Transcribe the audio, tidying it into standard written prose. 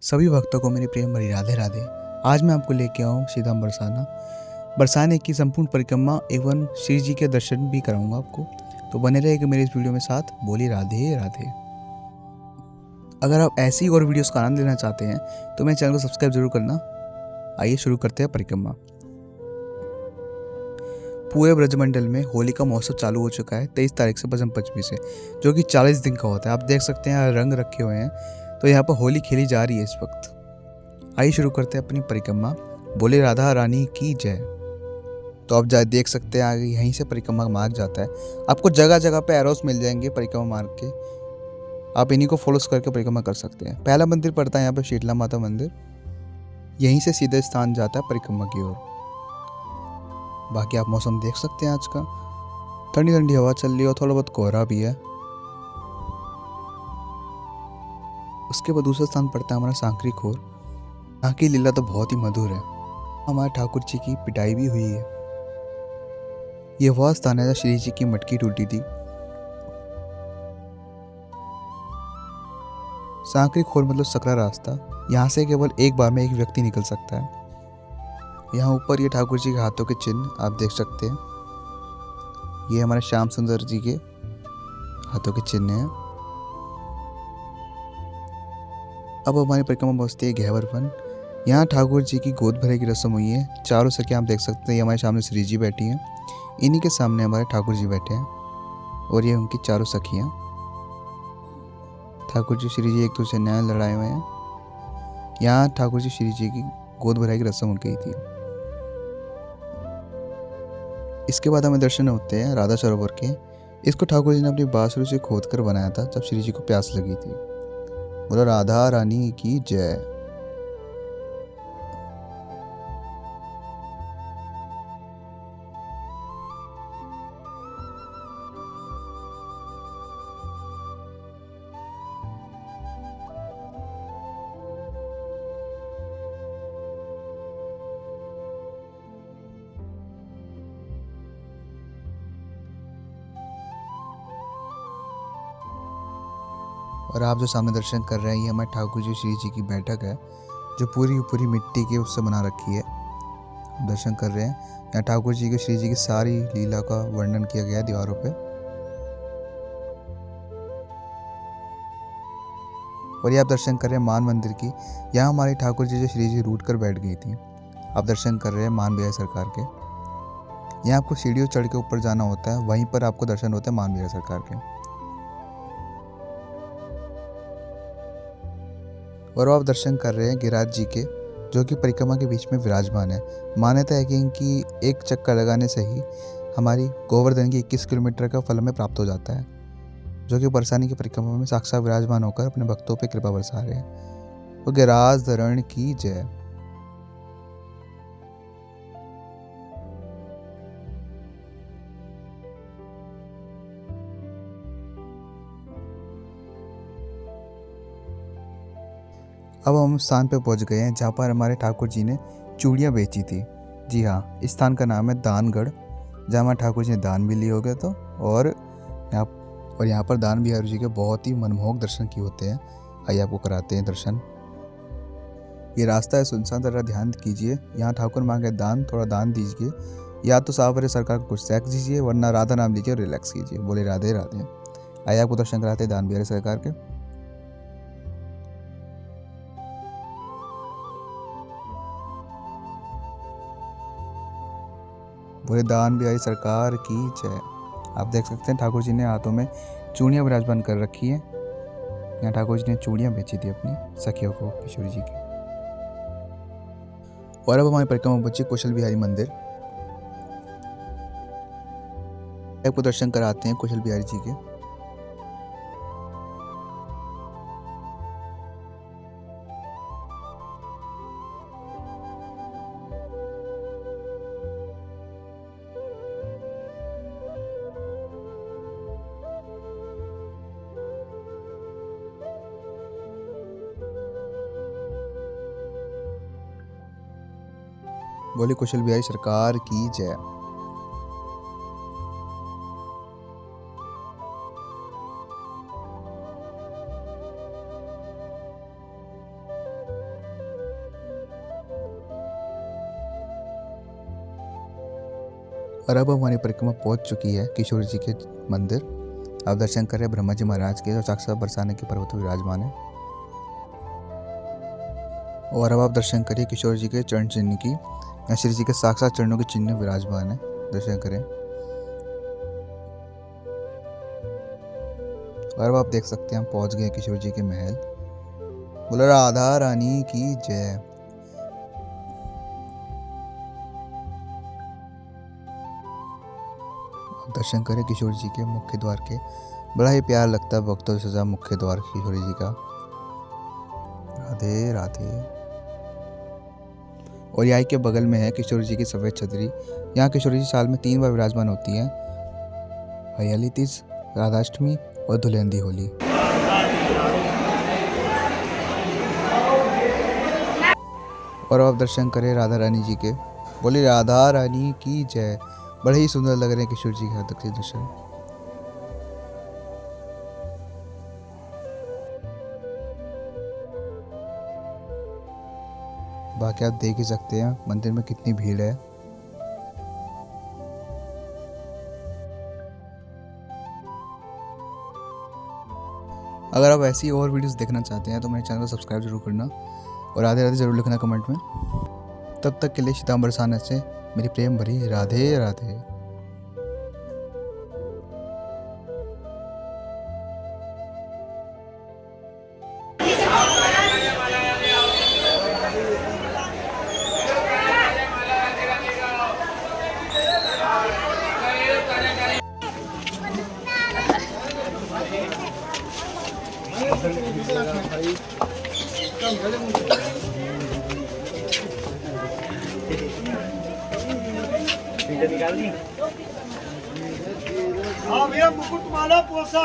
सभी भक्तों को मेरी प्रेम भरी राधे राधे। आज मैं आपको लेके आऊँ सीधा बरसाना। बरसाने की संपूर्ण परिक्रमा एवं श्री जी के दर्शन भी कराऊंगा आपको। तो बने रहेगा मेरे इस वीडियो में साथ। बोली राधे राधे। अगर आप ऐसी और वीडियोस का आनंद लेना चाहते हैं तो मेरे चैनल को सब्सक्राइब जरूर करना। आइए शुरू करते हैं परिक्रमा। पूरे ब्रजमंडल में होली का महोत्सव चालू हो चुका है 23 तारीख से बसंत पंचमी से, जो कि 40 दिन का होता है। आप देख सकते हैं यहाँ रंग रखे हुए हैं, तो यहाँ पर होली खेली जा रही है इस वक्त। आइए शुरू करते हैं अपनी परिक्रमा। बोले राधा रानी की जय। तो आप देख सकते हैं आगे यहीं से परिक्रमा मार्ग जाता है। आपको जगह जगह पे एरोस मिल जाएंगे परिक्रमा मार्ग के, आप इन्हीं को फॉलो करके परिक्रमा कर सकते हैं। पहला मंदिर पड़ता है यहाँ पे शीतला माता मंदिर, यहीं से सीधे स्थान जाता है परिक्रमा की ओर। बाकी आप मौसम देख सकते हैं आज का, ठंडी ठंडी हवा चल रही है और थोड़ा बहुत कोहरा भी है। उसके बाद दूसरा स्थान पड़ता है हमारा सांकरी खोर। यहाँ की लीला तो बहुत ही मधुर है। हमारे ठाकुर जी की पिटाई भी हुई है। ये वह स्थान है जहाँ श्री जी की मटकी टूटी थी। सांकरी खोर मतलब सकरा रास्ता। यहाँ से केवल एक बार में एक व्यक्ति निकल सकता है। यहाँ ऊपर ये ठाकुर जी के हाथों के चिन्ह आप देख सकते हैं। ये हमारे श्याम सुंदर जी के हाथों के चिन्ह हैं। अब हमारी परिक्रमा पहुँचती है घेवर वन। यहाँ ठाकुर जी की गोद भरे की रस्म हुई है। चारों सखियाँ आप देख सकते हैं, ये हमारे सामने श्री जी बैठी हैं, इन्हीं के सामने हमारे ठाकुर जी बैठे हैं और ये उनकी चारों सखियाँ। ठाकुर जी श्री जी एक दूसरे न्याय लड़ाए हुए हैं। यहाँ ठाकुर जी श्री जी की गोद भराई की रस्म हो गई थी। इसके बाद हमें दर्शन होते हैं राधा सरोवर के। इसको ठाकुर जी ने अपनी बांसुरी से खोद कर बनाया था जब श्री जी को प्यास लगी थी। बोलो राधा रानी की जय। और आप जो सामने दर्शन कर रहे हैं ये हमारे ठाकुर जी श्री जी की बैठक है, जो पूरी पूरी मिट्टी के उससे बना रखी है। दर्शन कर रहे हैं, यहाँ ठाकुर जी के श्री जी की सारी लीला का वर्णन किया गया है दीवारों पे। और ये आप दर्शन कर रहे हैं मान मंदिर की। यहाँ हमारी ठाकुर जी जो श्री जी रूट कर बैठ गई थी। आप दर्शन कर रहे हैं मान बिहारी सरकार के। यहाँ आपको सीढ़ियों चढ़ के ऊपर जाना होता है, वहीं पर आपको दर्शन होते हैं मान बिहारी सरकार के। और आप दर्शन कर रहे हैं गिरिराज जी के, जो कि परिक्रमा के बीच में विराजमान है। मान्यता है कि इनकी एक चक्कर लगाने से ही हमारी गोवर्धन की 21 किलोमीटर का फल हमें प्राप्त हो जाता है, जो कि बरसाने की परिक्रमा में साक्षात विराजमान होकर अपने भक्तों पर कृपा बरसा रहे हैं। वो गिरिराज धरण की जय। अब हम स्थान पर पहुंच गए हैं जहाँ पर हमारे ठाकुर जी ने चूड़ियाँ बेची थी। जी हाँ, इस स्थान का नाम है दानगढ़, जहाँ हमारे ठाकुर जी ने दान भी लिए हो गए तो। और यहाँ पर दान बिहारी जी के बहुत ही मनमोहक दर्शन किए होते हैं। आइए आपको कराते हैं दर्शन। ये रास्ता है सुनसान, जरा ध्यान कीजिए। यहाँ ठाकुर मांगे दान, थोड़ा दान दीजिए। या तो सावरे सरकार को कुछ टैक्स दीजिए, वरना राधा नाम लीजिए और रिलैक्स कीजिए। बोले राधे राधे। आइए आपको दर्शन कराते हैं दान बिहारी सरकार के। बोले दान बिहारी सरकार की जय। आप देख सकते हैं ठाकुर जी ने हाथों में चूड़ियाँ विराजमान कर रखी है। यहाँ ठाकुर जी ने चूड़ियाँ बेची थी अपनी सखियों को किशोरी जी की। और अब हमारी परिक्रमा बच्ची कुशल बिहारी मंदिर। आपको दर्शन कराते हैं कुशल बिहारी जी के। बोले कुशल बिहारी सरकार की जय। और अब हमारी परिक्रमा पहुंच चुकी है किशोर जी के मंदिर। आप दर्शन करें ब्रह्मा जी महाराज के, जो साक्षात बरसाने के पर्वत पर विराजमान है। और अब आप दर्शन करिए किशोर जी के चरण चिन्ह की, या श्री जी के साक्षात चरणों के चिन्ह विराजमान है। दर्शन करें। और अब आप देख सकते हैं हम पहुंच गए किशोर जी के महल। बोला राधा रानी की जय। दर्शन करें किशोर जी के मुख्य द्वार के। बड़ा ही प्यार लगता है भक्तों से सजा मुख्य द्वार किशोर जी का। राधे राधे। और यहाँ के बगल में है किशोर जी की सफेद छतरी। यहाँ किशोर जी साल में 3 बार विराजमान होती हैं, हरियाली तीज, राधाष्टमी और धुलेंडी होली। और आप दर्शन करें राधा रानी जी के। बोले राधा रानी की जय। बड़े ही सुंदर लग रहे हैं किशोर जी के दर्शन। बाकी आप देख ही सकते हैं मंदिर में कितनी भीड़ है। अगर आप ऐसी और वीडियोस देखना चाहते हैं तो मेरे चैनल को सब्सक्राइब जरूर करना और राधे राधे जरूर लिखना कमेंट में। तब तक के लिए सीता बरसाने से मेरी प्रेम भरी राधे राधे। निकाल दी। हाँ भैया मुकुट माला पोसा।